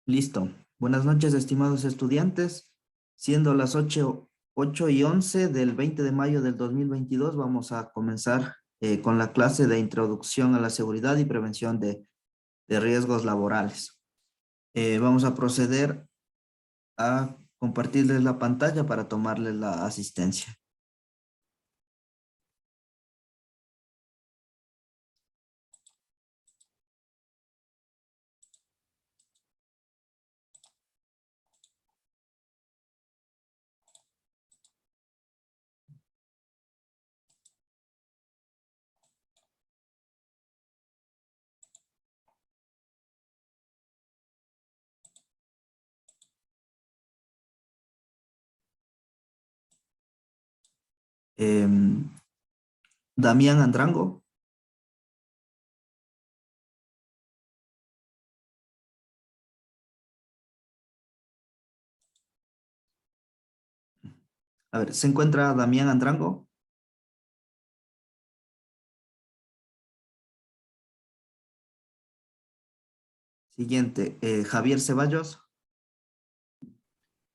Listo. Buenas noches, estimados estudiantes. Siendo las 8:11 del 20 de mayo del 2022, vamos a comenzar con la clase de Introducción a la Seguridad y Prevención de Riesgos Laborales. Vamos a proceder a compartirles la pantalla para tomarles la asistencia. Damián Andrango. A ver, ¿se encuentra Damián Andrango? Siguiente, Javier Ceballos.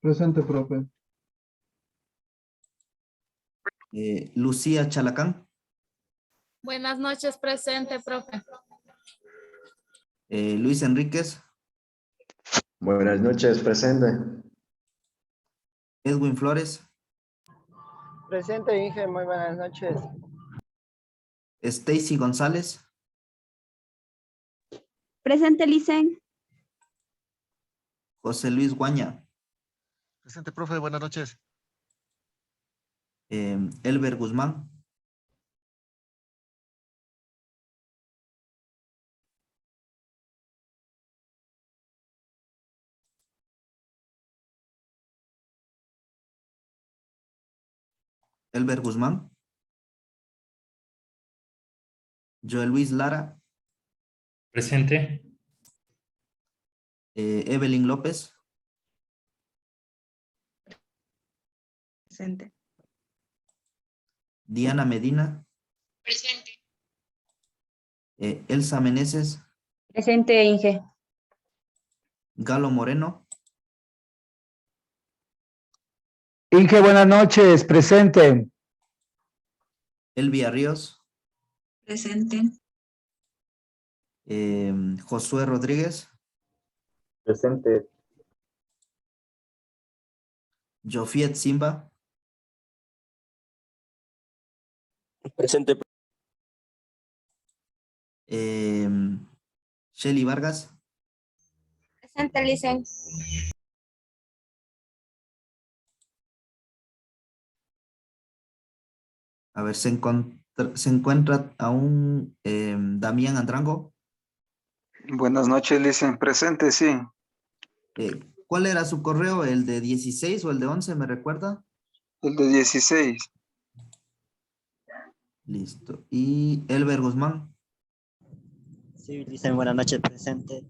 Presente, profe. Lucía Chalacán. Buenas noches, presente, profe. Luis Enríquez. Buenas noches, presente. Edwin Flores. Presente, Inge, muy buenas noches. Stacy González. Presente, Licen. José Luis Guaña. Presente, profe, buenas noches. Elber Guzmán. Elber Guzmán. Joel Luis Lara. Presente. Evelyn López. Presente. Diana Medina. Presente. Elsa Meneses. Presente, Inge. Galo Moreno. Inge, buenas noches, presente. Elvia Ríos. Presente. Josué Rodríguez. Presente. Jofiet Simba. Presente. Shelly Vargas. Presente, Licen. A ver, se encuentra aún Damián Andrango. Buenas noches, Licen. Presente, sí. ¿Cuál era su correo? ¿El de 16 o el de 11? ¿Me recuerda? El de 16. Listo. ¿Y Elber Guzmán? Sí, Licen, buenas noches, presente.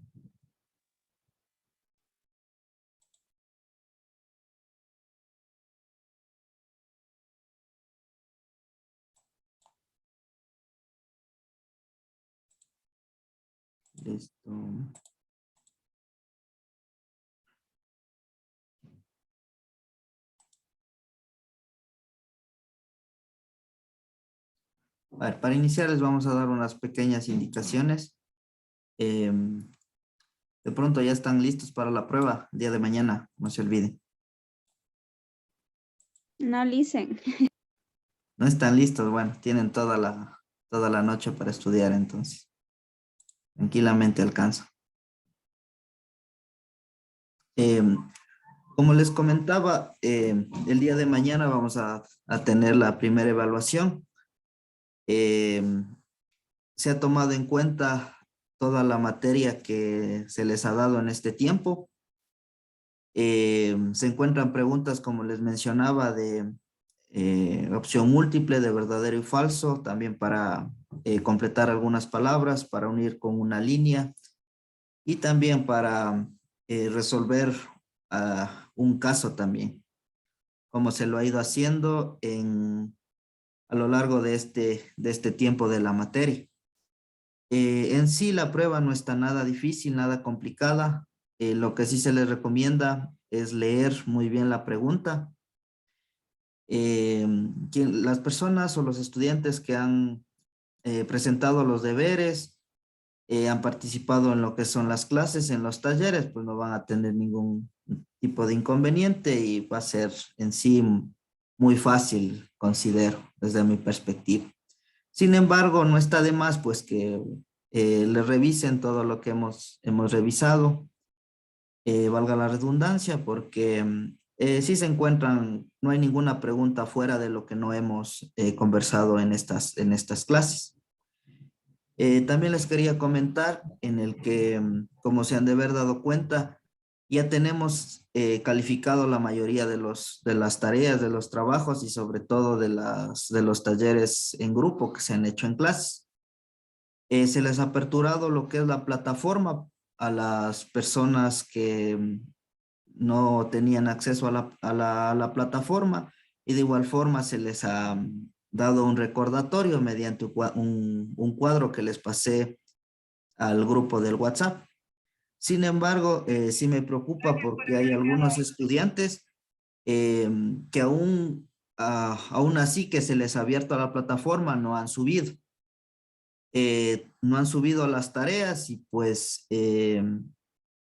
Listo. A ver, para iniciar les vamos a dar unas pequeñas indicaciones. De pronto ya están listos para la prueba el día de mañana, no se olviden. No, Licen. No están listos, bueno, tienen toda la noche para estudiar entonces. Tranquilamente alcanza. Como les comentaba, el día de mañana vamos a tener la primera evaluación. Se ha tomado en cuenta toda la materia que se les ha dado en este tiempo. Se encuentran preguntas, como les mencionaba, de opción múltiple, de verdadero y falso, también para completar algunas palabras, para unir con una línea y también para resolver un caso también, como se lo ha ido haciendo a lo largo de este tiempo de la materia. En sí la prueba no está nada difícil, nada complicada. lo que sí se les recomienda es leer muy bien la pregunta. Las personas o los estudiantes que han presentado los deberes, han participado en lo que son las clases, en los talleres, pues no van a tener ningún tipo de inconveniente y va a ser en sí muy fácil, considero, desde mi perspectiva. Sin embargo, no está de más pues que le revisen todo lo que hemos revisado, valga la redundancia, porque sí se encuentran, no hay ninguna pregunta fuera de lo que no hemos conversado en estas clases. También les quería comentar en el que, como se han de haber dado cuenta, ya tenemos calificado la mayoría de las tareas, de los trabajos y sobre todo de los talleres en grupo que se han hecho en clases. Se les ha aperturado lo que es la plataforma a las personas que no tenían acceso a la plataforma, y de igual forma se les ha dado un recordatorio mediante un cuadro que les pasé al grupo del WhatsApp. Sin embargo, sí me preocupa porque hay algunos estudiantes que aún así que se les ha abierto a la plataforma no han subido. No han subido las tareas y pues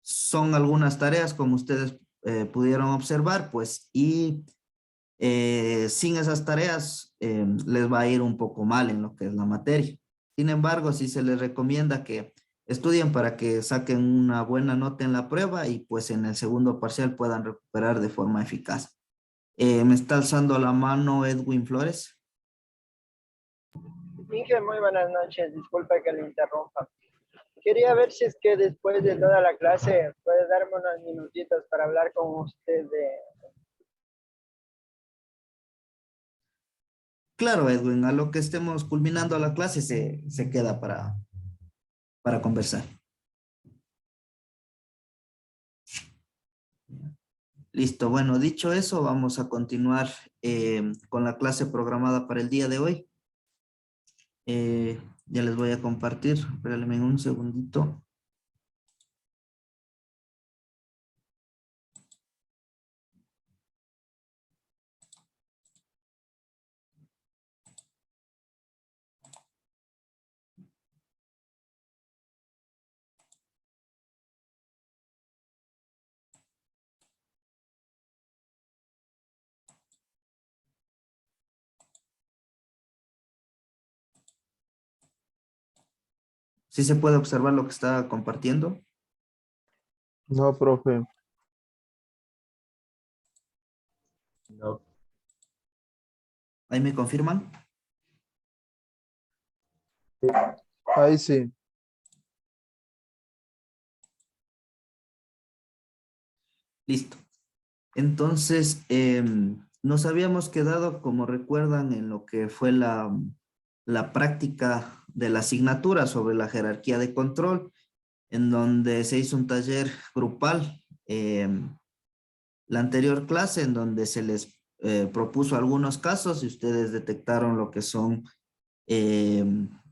son algunas tareas como ustedes pudieron observar, pues, y sin esas tareas les va a ir un poco mal en lo que es la materia. Sin embargo, sí se les recomienda que estudien para que saquen una buena nota en la prueba y pues en el segundo parcial puedan recuperar de forma eficaz. Me está alzando la mano Edwin Flores. Inge, muy buenas noches. Disculpe que le interrumpa. Quería ver si es que después de toda la clase puede darme unos minutitos para hablar con usted de... Claro, Edwin, a lo que estemos culminando la clase se queda para conversar. Listo, bueno, dicho eso, vamos a continuar con la clase programada para el día de hoy. Ya les voy a compartir, espérenme un segundito. ¿Sí se puede observar lo que está compartiendo? No, profe. No. ¿Ahí me confirman? Ahí sí. Listo. Entonces, nos habíamos quedado, como recuerdan, en lo que fue la práctica de la asignatura sobre la jerarquía de control, en donde se hizo un taller grupal, la anterior clase, en donde se les propuso algunos casos y ustedes detectaron lo que son,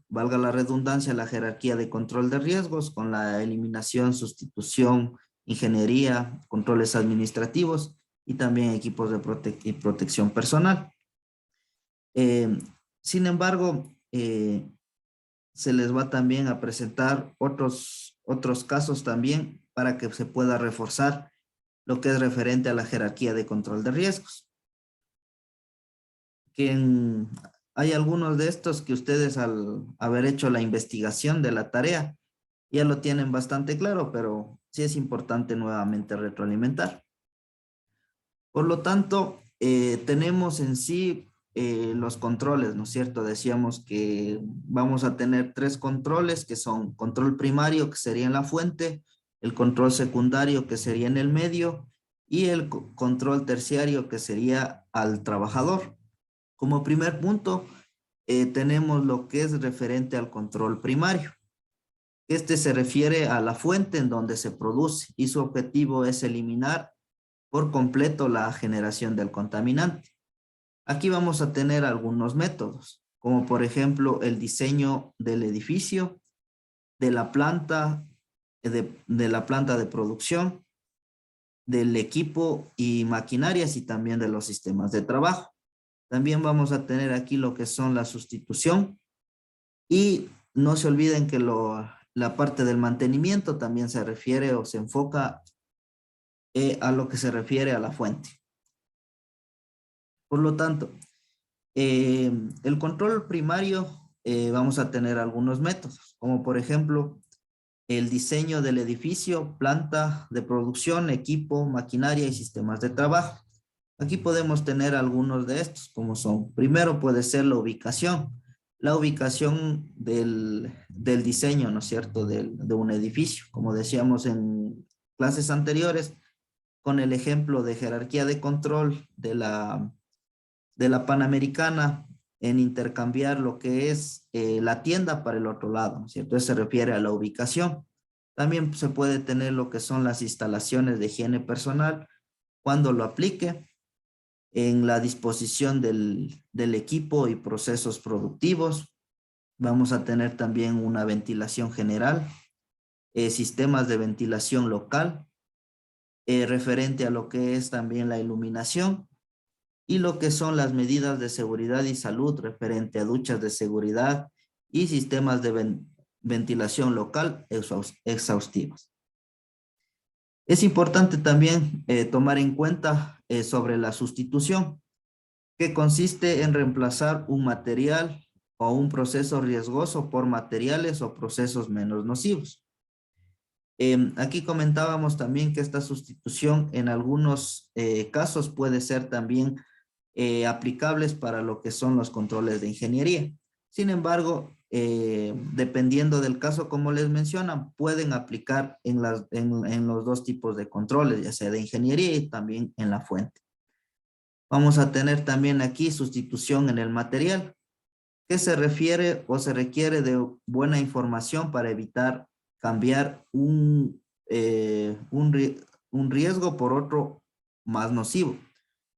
valga la redundancia, la jerarquía de control de riesgos con la eliminación, sustitución, ingeniería, controles administrativos y también equipos de protección personal. Sin embargo, se les va también a presentar otros casos también para que se pueda reforzar lo que es referente a la jerarquía de control de riesgos. Hay algunos de estos que ustedes al haber hecho la investigación de la tarea ya lo tienen bastante claro, pero sí es importante nuevamente retroalimentar. Por lo tanto, tenemos en sí los controles, ¿no es cierto? Decíamos que vamos a tener 3 controles que son control primario, que sería en la fuente, el control secundario, que sería en el medio, y el control terciario, que sería al trabajador. Como primer punto, tenemos lo que es referente al control primario. Este se refiere a la fuente en donde se produce y su objetivo es eliminar por completo la generación del contaminante. Aquí vamos a tener algunos métodos, como por ejemplo el diseño del edificio, de la planta, de la planta de producción, del equipo y maquinarias y también de los sistemas de trabajo. También vamos a tener aquí lo que son la sustitución y no se olviden que la parte del mantenimiento también se refiere o se enfoca a lo que se refiere a la fuente. Por lo tanto, el control primario vamos a tener algunos métodos, como por ejemplo el diseño del edificio, planta de producción, equipo, maquinaria y sistemas de trabajo. Aquí podemos tener algunos de estos, como son, primero puede ser la ubicación del diseño, ¿no es cierto?, de un edificio. Como decíamos en clases anteriores, con el ejemplo de jerarquía de control de la Panamericana, en intercambiar lo que es la tienda para el otro lado, ¿no es cierto? Eso se refiere a la ubicación. También se puede tener lo que son las instalaciones de higiene personal cuando lo aplique, en la disposición del equipo y procesos productivos. Vamos a tener también una ventilación general, sistemas de ventilación local, referente a lo que es también la iluminación y lo que son las medidas de seguridad y salud referente a duchas de seguridad y sistemas de ventilación local exhaustivos. Es importante también tomar en cuenta sobre la sustitución, que consiste en reemplazar un material o un proceso riesgoso por materiales o procesos menos nocivos. Aquí comentábamos también que esta sustitución en algunos casos puede ser también aplicables para lo que son los controles de ingeniería. Sin embargo, dependiendo del caso, como les mencionan, pueden aplicar en los dos tipos de controles, ya sea de ingeniería y también en la fuente. Vamos a tener también aquí sustitución en el material, que se refiere o se requiere de buena información para evitar cambiar un riesgo por otro más nocivo.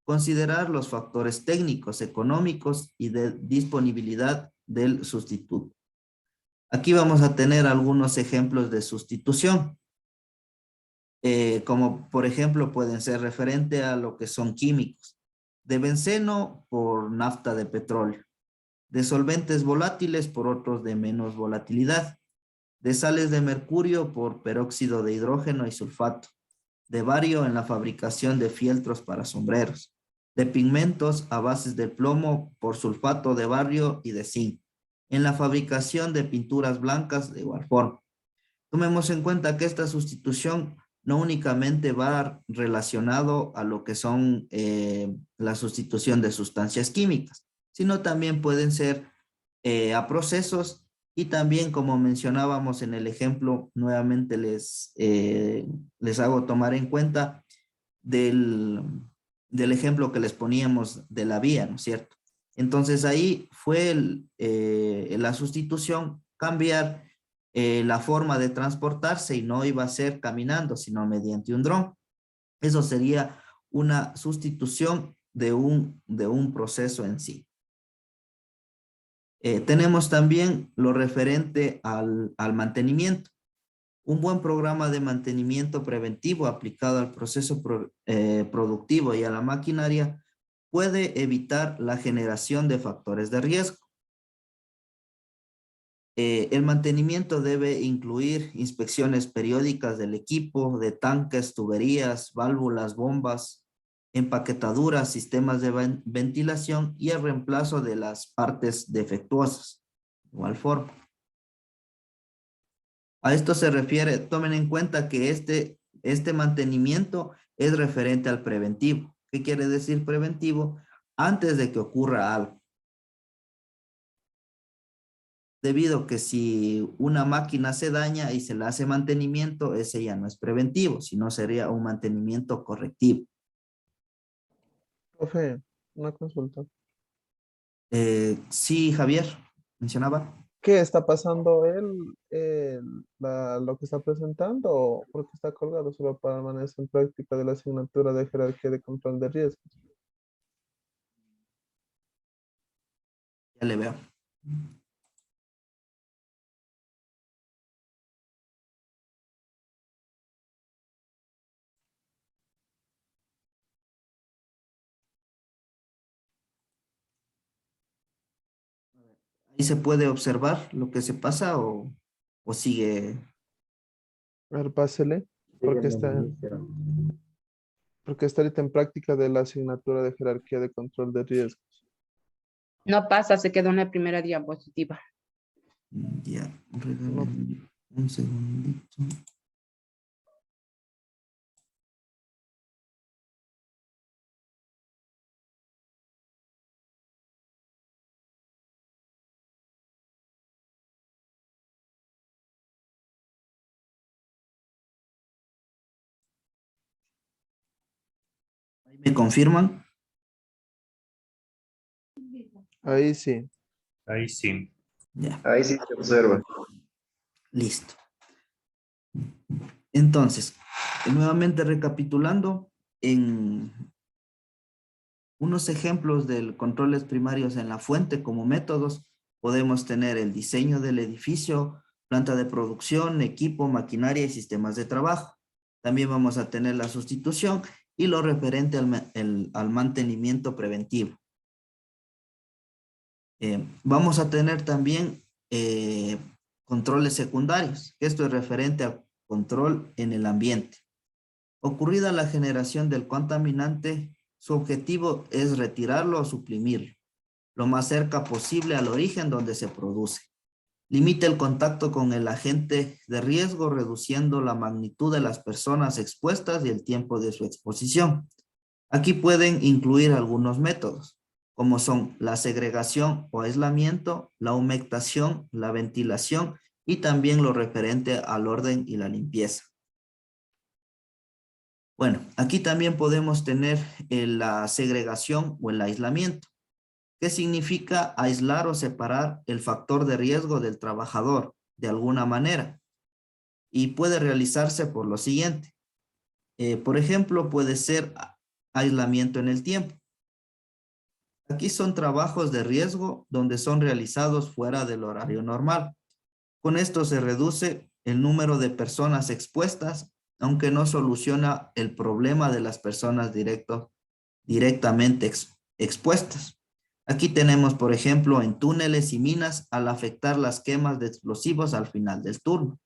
Considerar los factores técnicos, económicos y de disponibilidad del sustituto. Aquí vamos a tener algunos ejemplos de sustitución, como por ejemplo pueden ser referente a lo que son químicos, de benceno por nafta de petróleo, de solventes volátiles por otros de menos volatilidad, de sales de mercurio por peróxido de hidrógeno y sulfato, de bario en la fabricación de fieltros para sombreros, de pigmentos a bases de plomo por sulfato de bario y de zinc, en la fabricación de pinturas blancas de igual forma. Tomemos en cuenta que esta sustitución no únicamente va relacionado a lo que son la sustitución de sustancias químicas, sino también pueden ser a procesos y también, como mencionábamos en el ejemplo, nuevamente les hago tomar en cuenta del ejemplo que les poníamos de la vía, ¿no es cierto? Entonces ahí fue la sustitución, cambiar la forma de transportarse y no iba a ser caminando, sino mediante un dron. Eso sería una sustitución de un proceso en sí. Tenemos también lo referente al mantenimiento. Un buen programa de mantenimiento preventivo aplicado al proceso productivo y a la maquinaria puede evitar la generación de factores de riesgo. El mantenimiento debe incluir inspecciones periódicas del equipo, de tanques, tuberías, válvulas, bombas, empaquetaduras, sistemas de ventilación y el reemplazo de las partes defectuosas. De igual forma. A esto se refiere, tomen en cuenta que este mantenimiento es referente al preventivo. ¿Qué quiere decir preventivo? Antes de que ocurra algo. Debido a que si una máquina se daña y se le hace mantenimiento, ese ya no es preventivo, sino sería un mantenimiento correctivo. Profe, una consulta. Sí, Javier, mencionaba. ¿Qué está pasando lo que está presentando o porque está colgado solo para permanecer en práctica de la asignatura de jerarquía de control de riesgos? Ya le veo. ¿Y se puede observar lo que se pasa o sigue? A ver, pásele, porque está ahorita en práctica de la asignatura de jerarquía de control de riesgos. No pasa, se quedó en la primera diapositiva. Ya, regálame un segundito. ¿Ahí me confirman? Ahí sí. Ahí sí. Ya, Ahí sí se observa. listo. Entonces, nuevamente recapitulando, en unos ejemplos de controles primarios en la fuente como métodos, podemos tener el diseño del edificio, planta de producción, equipo, maquinaria y sistemas de trabajo. También vamos a tener la sustitución y lo referente al mantenimiento preventivo. Vamos a tener también controles secundarios. Esto es referente al control en el ambiente. Ocurrida la generación del contaminante, su objetivo es retirarlo o suprimirlo, lo más cerca posible al origen donde se produce. Limita el contacto con el agente de riesgo, reduciendo la magnitud de las personas expuestas y el tiempo de su exposición. Aquí pueden incluir algunos métodos, como son la segregación o aislamiento, la humectación, la ventilación y también lo referente al orden y la limpieza. Bueno, aquí también podemos tener la segregación o el aislamiento. ¿Qué significa aislar o separar el factor de riesgo del trabajador de alguna manera? Y puede realizarse por lo siguiente. Por ejemplo, puede ser aislamiento en el tiempo. Aquí son trabajos de riesgo donde son realizados fuera del horario normal. Con esto se reduce el número de personas expuestas, aunque no soluciona el problema de las personas directamente expuestas. Aquí tenemos, por ejemplo, en túneles y minas al afectar las quemas de explosivos al final del turno.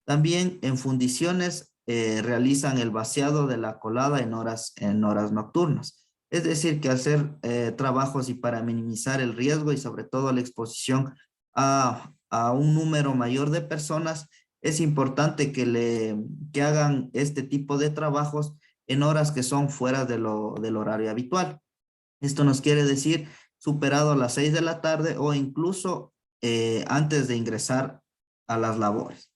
También en fundiciones realizan el vaciado de la colada en horas nocturnas. Es decir, que hacer trabajos y para minimizar el riesgo y sobre todo la exposición a un número mayor de personas, es importante que hagan este tipo de trabajos en horas que son fuera del horario habitual. Esto nos quiere decir superado las 6 de la tarde o incluso antes de ingresar a las labores.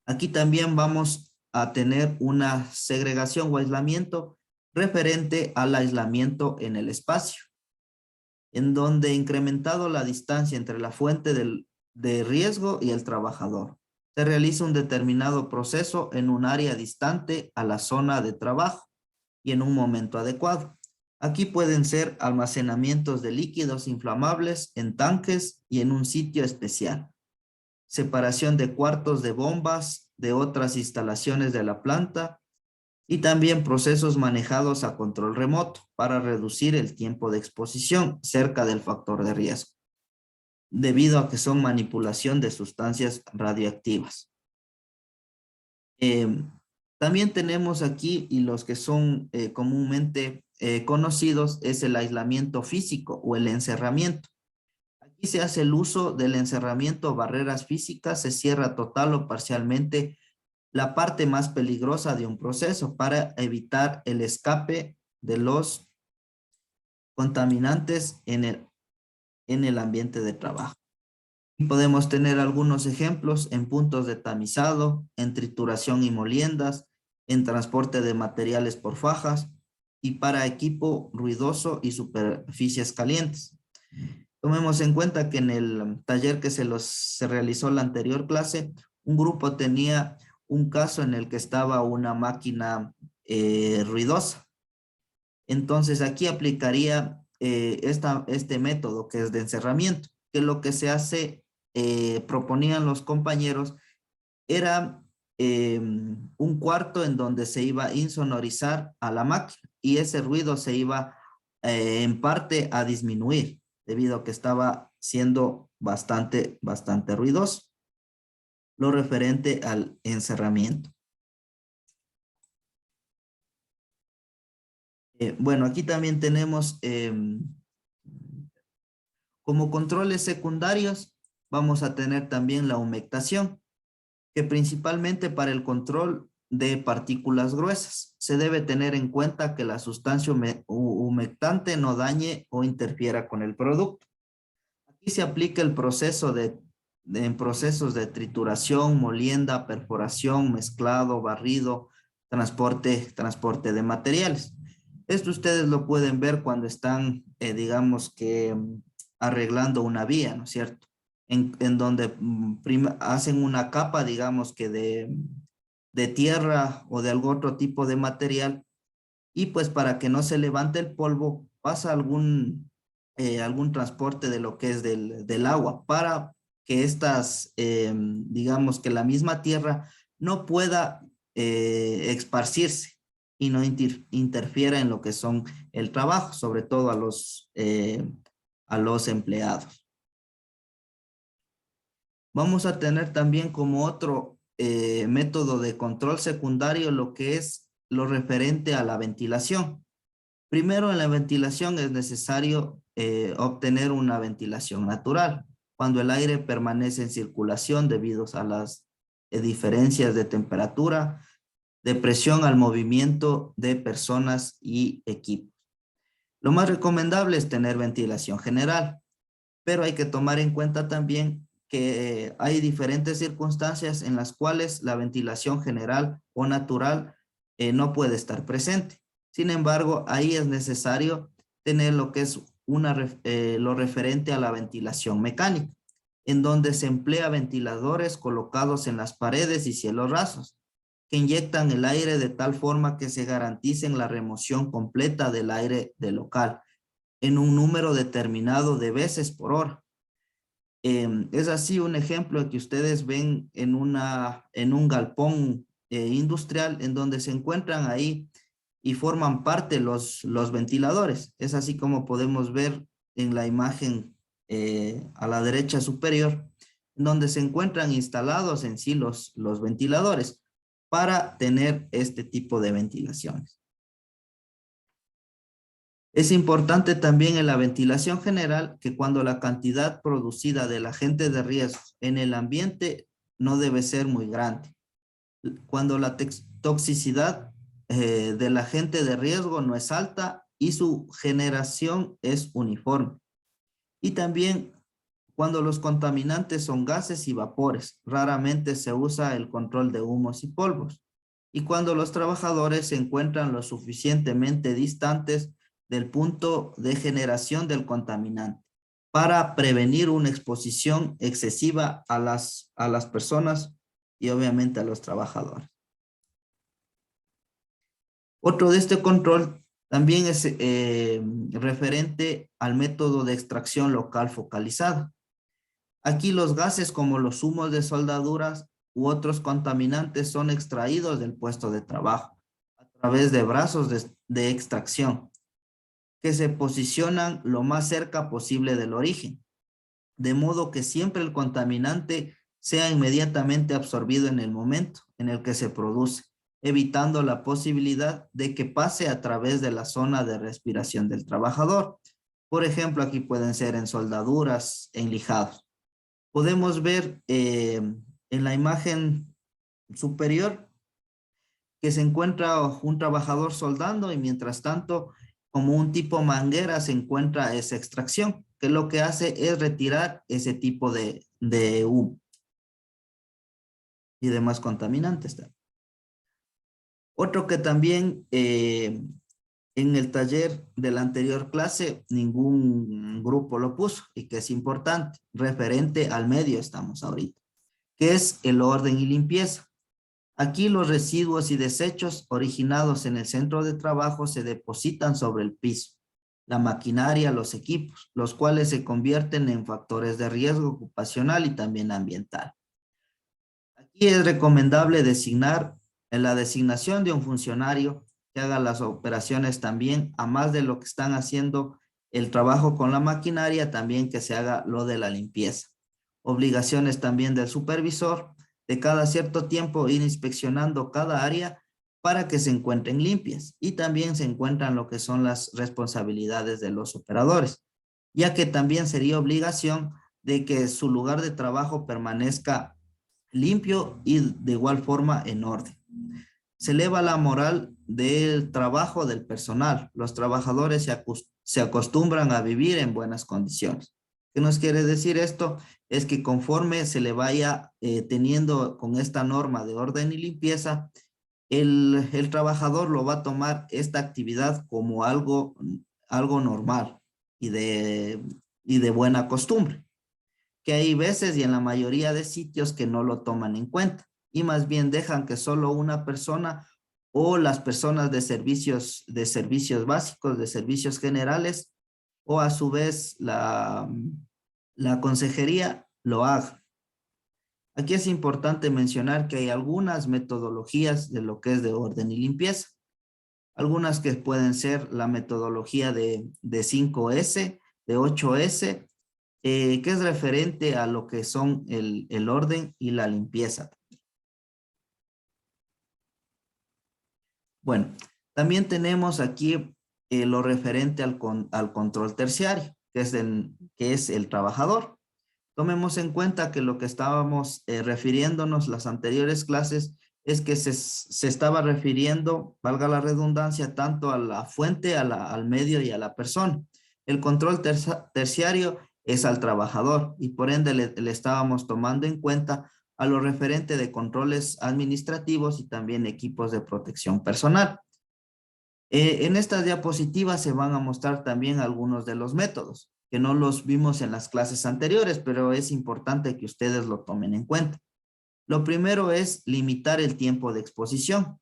Aquí también vamos a tener una segregación o aislamiento referente al aislamiento en el espacio, en donde incrementado la distancia entre la fuente de riesgo y el trabajador. Se realiza un determinado proceso en un área distante a la zona de trabajo y en un momento adecuado. Aquí pueden ser almacenamientos de líquidos inflamables en tanques y en un sitio especial. Separación de cuartos de bombas de otras instalaciones de la planta y también procesos manejados a control remoto para reducir el tiempo de exposición cerca del factor de riesgo, debido a que son manipulación de sustancias radioactivas. También tenemos aquí, y los que son comúnmente conocidos, es el aislamiento físico o el encerramiento. Aquí se hace el uso del encerramiento o barreras físicas, se cierra total o parcialmente la parte más peligrosa de un proceso para evitar el escape de los contaminantes en el ambiente de trabajo. Podemos tener algunos ejemplos en puntos de tamizado, en trituración y moliendas, en transporte de materiales por fajas y para equipo ruidoso y superficies calientes. Tomemos en cuenta que en el taller que se realizó la anterior clase, un grupo tenía un caso en el que estaba una máquina ruidosa. Entonces aquí aplicaría este método que es de encerramiento, que lo que se hace, proponían los compañeros, era un cuarto en donde se iba a insonorizar a la máquina y ese ruido se iba en parte a disminuir. debido a que estaba siendo bastante ruidoso. Lo referente al encerramiento. Bueno, aquí también tenemos como controles secundarios, vamos a tener también la humectación, que principalmente para el control de partículas gruesas. Se debe tener en cuenta que la sustancia humectante no dañe o interfiera con el producto. Aquí se aplica el proceso en procesos de trituración, molienda, perforación, mezclado, barrido, transporte de materiales. Esto ustedes lo pueden ver cuando están, digamos que, arreglando una vía, ¿no es cierto? En donde hacen una capa, digamos que de tierra o de algún otro tipo de material, y pues para que no se levante el polvo, pasa algún transporte de lo que es del agua, para que estas, digamos que la misma tierra no pueda esparcirse y no interfiera en lo que son el trabajo, sobre todo a los empleados. Vamos a tener también como otro método de control secundario lo que es lo referente a la ventilación. Primero, en la ventilación es necesario obtener una ventilación natural, cuando el aire permanece en circulación debido a las diferencias de temperatura, de presión al movimiento de personas y equipos. Lo más recomendable es tener ventilación general, pero hay que tomar en cuenta también que hay diferentes circunstancias en las cuales la ventilación general o natural no puede estar presente. Sin embargo, ahí es necesario tener lo que es lo referente a la ventilación mecánica, en donde se emplea ventiladores colocados en las paredes y cielos rasos, que inyectan el aire de tal forma que se garanticen la remoción completa del aire del local en un número determinado de veces por hora. Es así un ejemplo que ustedes ven en un galpón industrial en donde se encuentran ahí y forman parte los ventiladores. Es así como podemos ver en la imagen a la derecha superior, donde se encuentran instalados en sí los ventiladores para tener este tipo de ventilaciones. Es importante también en la ventilación general que cuando la cantidad producida del agente de riesgo en el ambiente no debe ser muy grande. Cuando la toxicidad del agente de riesgo no es alta y su generación es uniforme. Y también cuando los contaminantes son gases y vapores, raramente se usa el control de humos y polvos. Y cuando los trabajadores se encuentran lo suficientemente distantes del punto de generación del contaminante para prevenir una exposición excesiva a las personas y obviamente a los trabajadores. Otro de este control también es referente al método de extracción local focalizada. Aquí los gases como los humos de soldaduras u otros contaminantes son extraídos del puesto de trabajo a través de brazos de extracción que se posicionan lo más cerca posible del origen, de modo que siempre el contaminante sea inmediatamente absorbido en el momento en el que se produce, evitando la posibilidad de que pase a través de la zona de respiración del trabajador. Por ejemplo, aquí pueden ser en soldaduras, en lijados. Podemos ver en la imagen superior que se encuentra un trabajador soldando y mientras tanto, como un tipo manguera, se encuentra esa extracción, que lo que hace es retirar ese tipo de humo y demás contaminantes. Otro que también en el taller de la anterior clase ningún grupo lo puso y que es importante, referente al medio estamos ahorita, que es el orden y limpieza. Aquí los residuos y desechos originados en el centro de trabajo se depositan sobre el piso, la maquinaria, los equipos, los cuales se convierten en factores de riesgo ocupacional y también ambiental. Aquí es recomendable designar en la designación de un funcionario que haga las operaciones también, a más de lo que están haciendo el trabajo con la maquinaria, también que se haga lo de la limpieza. Obligaciones también del supervisor, de cada cierto tiempo ir inspeccionando cada área para que se encuentren limpias, y también se encuentran lo que son las responsabilidades de los operadores, ya que también sería obligación de que su lugar de trabajo permanezca limpio y de igual forma en orden. Se eleva la moral del trabajo del personal. Los trabajadores se acostumbran a vivir en buenas condiciones. ¿Qué nos quiere decir esto? Es que conforme se le vaya teniendo con esta norma de orden y limpieza, el trabajador lo va a tomar esta actividad como algo normal y de buena costumbre, que hay veces y en la mayoría de sitios que no lo toman en cuenta y más bien dejan que solo una persona o las personas de servicios básicos, de servicios generales, o a su vez la consejería lo haga. Aquí es importante mencionar que hay algunas metodologías de lo que es de orden y limpieza. Algunas que pueden ser la metodología de 5S, de 8S, que es referente a lo que son el orden y la limpieza. Bueno, también tenemos aquí lo referente al control terciario, que es el trabajador. Tomemos en cuenta que lo que estábamos refiriéndonos las anteriores clases es que se estaba refiriendo, valga la redundancia, tanto a la fuente, al medio y a la persona. El control terciario es al trabajador y por ende le estábamos tomando en cuenta a lo referente de controles administrativos y también equipos de protección personal. En estas diapositivas se van a mostrar también algunos de los métodos, que no los vimos en las clases anteriores, pero es importante que ustedes lo tomen en cuenta. Lo primero es limitar el tiempo de exposición,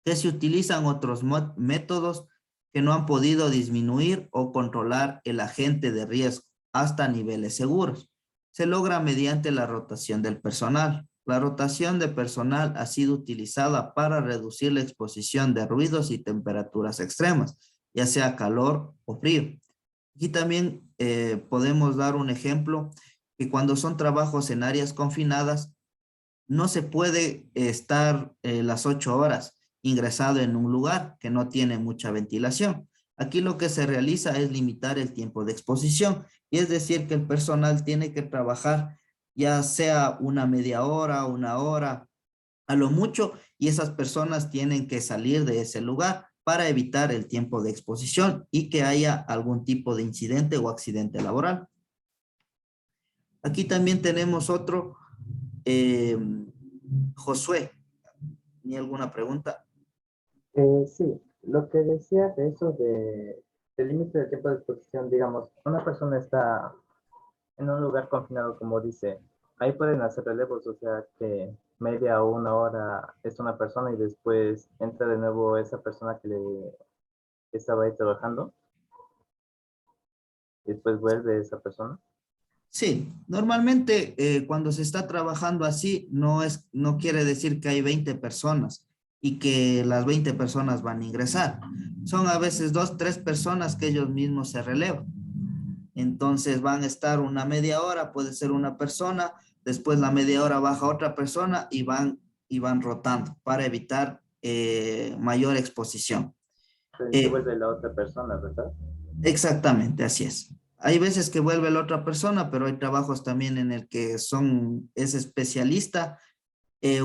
que se utilizan otros métodos que no han podido disminuir o controlar el agente de riesgo hasta niveles seguros. Se logra mediante la rotación del personal. La rotación de personal ha sido utilizada para reducir la exposición de ruidos y temperaturas extremas, ya sea calor o frío. Aquí también podemos dar un ejemplo que cuando son trabajos en áreas confinadas, no se puede estar las 8 horas ingresado en un lugar que no tiene mucha ventilación. Aquí lo que se realiza es limitar el tiempo de exposición, y es decir que el personal tiene que trabajar ya sea una media hora, una hora, a lo mucho, y esas personas tienen que salir de ese lugar para evitar el tiempo de exposición y que haya algún tipo de incidente o accidente laboral. Aquí también tenemos otro, Josué, ¿tiene alguna pregunta? Sí, lo que decía de eso del límite de tiempo de exposición, digamos, una persona está en un lugar confinado, como dice, ahí pueden hacer relevos, o sea que media o una hora es una persona y después entra de nuevo esa persona que estaba ahí trabajando y después vuelve esa persona. Sí, normalmente cuando se está trabajando así no quiere decir que hay 20 personas y que las 20 personas van a ingresar. Son a veces 2, 3 personas que ellos mismos se relevan. Entonces van a estar una media hora, puede ser una persona, después la media hora baja otra persona y van rotando para evitar mayor exposición. Entonces se vuelve la otra persona, ¿verdad? Exactamente, así es. Hay veces que vuelve la otra persona, pero hay trabajos también en el que es especialista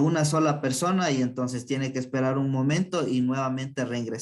una sola persona y entonces tiene que esperar un momento y nuevamente reingresar.